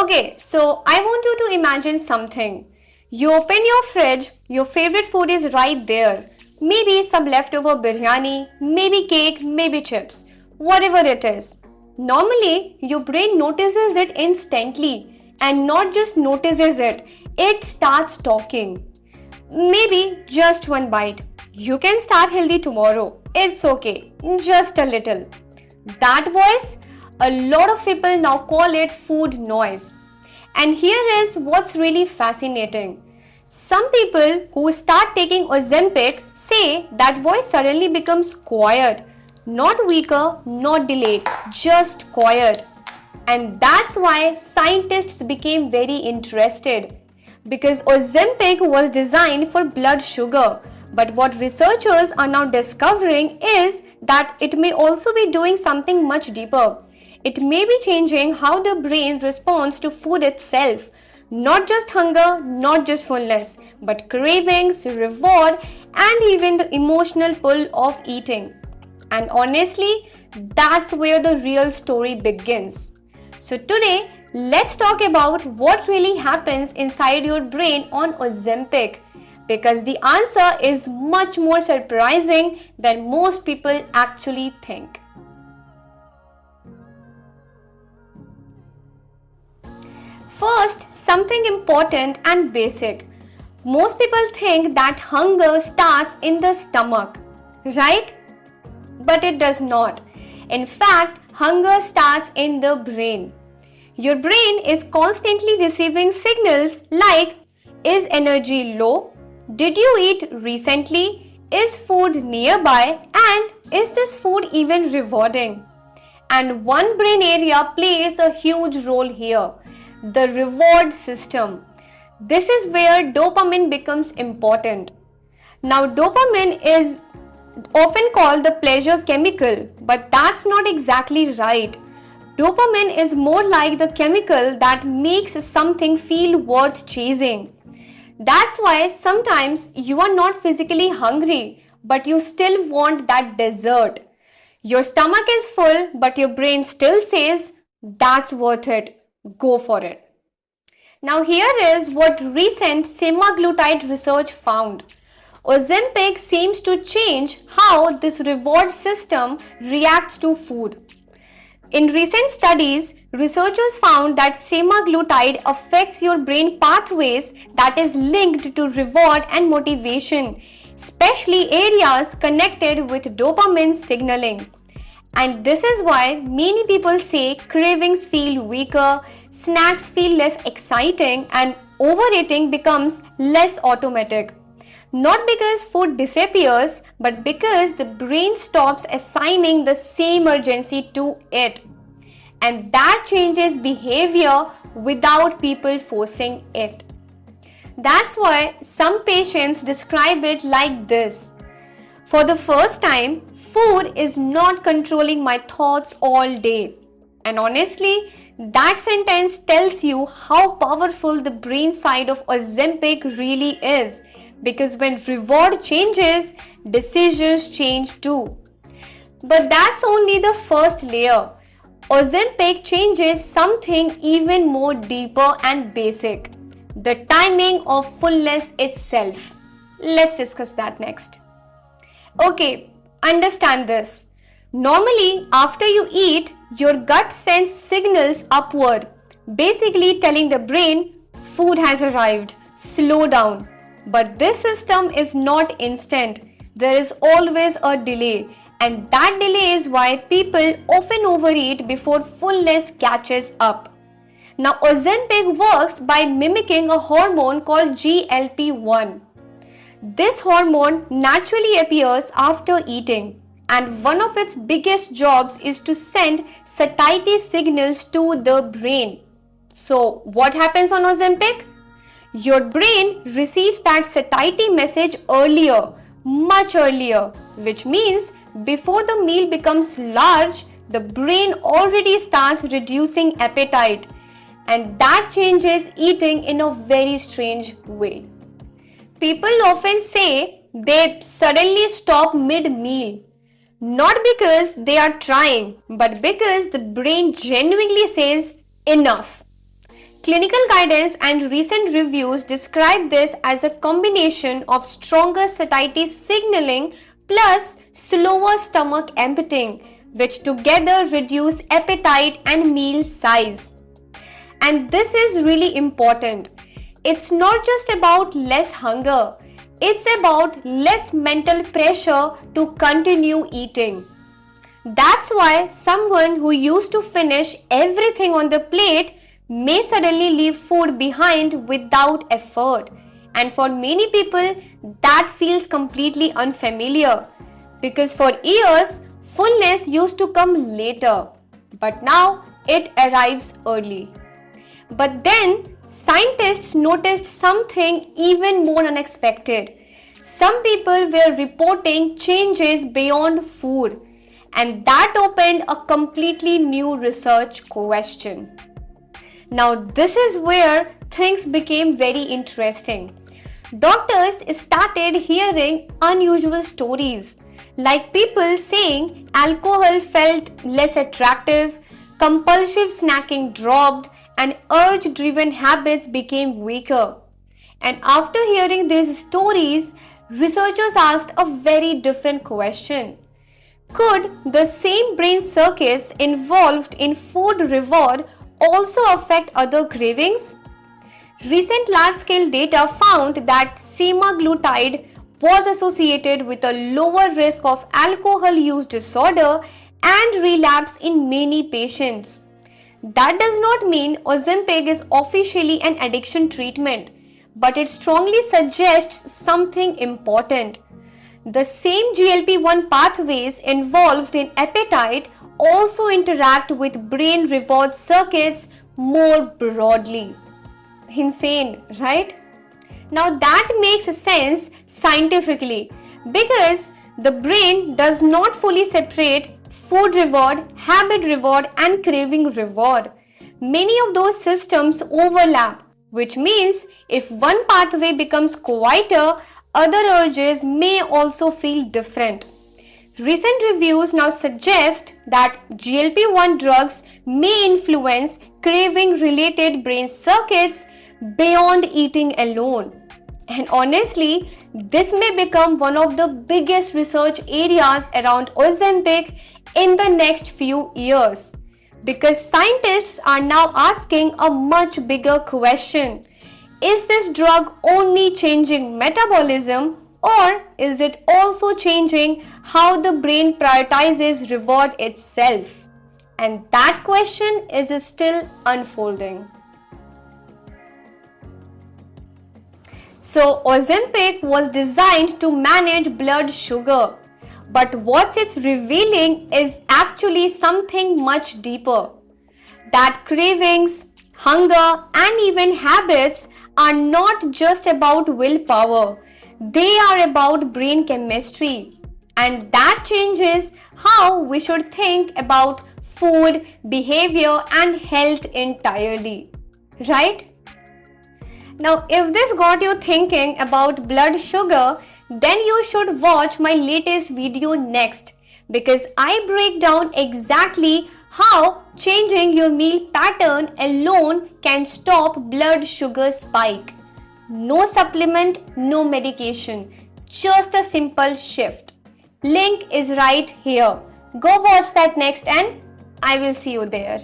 Okay, so I want you to imagine something. You open your fridge, your favorite food is right there. Maybe some leftover biryani, maybe cake, maybe chips, whatever it is. Normally, your brain notices it instantly and not just notices it, it starts talking. Maybe just one bite. You can start healthy tomorrow. It's okay, just a little. That voice, a lot of people now call it food noise. And here is what's really fascinating. Some people who start taking Ozempic say that voice suddenly becomes quiet, not weaker, not delayed, just quiet. And that's why scientists became very interested. Because Ozempic was designed for blood sugar. But what researchers are now discovering is that it may also be doing something much deeper. It may be changing how the brain responds to food itself. Not just hunger, not just fullness, but cravings, reward, and even the emotional pull of eating. And honestly, that's where the real story begins. So today, let's talk about what really happens inside your brain on Ozempic. Because the answer is much more surprising than most people actually think. First, something important and basic. Most people think that hunger starts in the stomach, right? But it does not. In fact, hunger starts in the brain. Your brain is constantly receiving signals like, is energy low? Did you eat recently? Is food nearby? And is this food even rewarding? And one brain area plays a huge role here, the reward system. This is where dopamine becomes important. Now, dopamine is often called the pleasure chemical, but that's not exactly right. Dopamine is more like the chemical that makes something feel worth chasing. That's why sometimes you are not physically hungry, but you still want that dessert. Your stomach is full, but your brain still says, that's worth it. Go for it. Now here is what recent semaglutide research found. Ozempic seems to change how this reward system reacts to food. In recent studies, researchers found that semaglutide affects your brain pathways that is linked to reward and motivation, especially areas connected with dopamine signaling. And this is why many people say cravings feel weaker, snacks feel less exciting, and overeating becomes less automatic. Not because food disappears, but because the brain stops assigning the same urgency to it. And that changes behavior without people forcing it. That's why some patients describe it like this. For the first time, food is not controlling my thoughts all day. And honestly, that sentence tells you how powerful the brain side of Ozempic really is. Because when reward changes, decisions change too. But that's only the first layer. Ozempic changes something even more deeper and basic. The timing of fullness itself. Let's discuss that next. Okay, understand this. Normally, after you eat, your gut sends signals upward, basically telling the brain, food has arrived, slow down. But this system is not instant. There is always a delay, and that delay is why people often overeat before fullness catches up. Now, Ozempic works by mimicking a hormone called GLP-1. This hormone naturally appears after eating, and one of its biggest jobs is to send satiety signals to the brain. So, what happens on Ozempic? Your brain receives that satiety message earlier, much earlier, which means before the meal becomes large, the brain already starts reducing appetite, and that changes eating in a very strange way. People often say they suddenly stop mid-meal, not because they are trying, but because the brain genuinely says enough. Clinical guidance and recent reviews describe this as a combination of stronger satiety signaling plus slower stomach emptying, which together reduce appetite and meal size. And this is really important. It's not just about less hunger, it's about less mental pressure to continue eating. That's why someone who used to finish everything on the plate may suddenly leave food behind without effort. And for many people, that feels completely unfamiliar because for years, fullness used to come later, but now it arrives early. But then, scientists noticed something even more unexpected. Some people were reporting changes beyond food, and that opened a completely new research question. Now, this is where things became very interesting. Doctors started hearing unusual stories, like people saying alcohol felt less attractive, compulsive snacking dropped, and urge driven habits became weaker. And after hearing these stories, researchers asked a very different question. Could the same brain circuits involved in food reward also affect other cravings? Recent large-scale data found that semaglutide was associated with a lower risk of alcohol use disorder and relapse in many patients. That does not mean Ozempic is officially an addiction treatment, but it strongly suggests something important. The same GLP-1 pathways involved in appetite also interact with brain reward circuits more broadly. Insane, right? Now that makes sense scientifically because the brain does not fully separate food reward, habit reward, and craving reward. Many of those systems overlap, which means if one pathway becomes quieter, other urges may also feel different. Recent reviews now suggest that GLP-1 drugs may influence craving-related brain circuits beyond eating alone. And honestly, this may become one of the biggest research areas around Ozempic in the next few years. Because scientists are now asking a much bigger question. Is this drug only changing metabolism, or is it also changing how the brain prioritizes reward itself? And that question is still unfolding. So Ozempic was designed to manage blood sugar, but what it's revealing is actually something much deeper. That cravings, hunger, and even habits are not just about willpower, they are about brain chemistry. And that changes how we should think about food, behavior, and health entirely. Right? Now, if this got you thinking about blood sugar, then you should watch my latest video next because I break down exactly how changing your meal pattern alone can stop blood sugar spike. No supplement, no medication, just a simple shift. Link is right here. Go watch that next and I will see you there.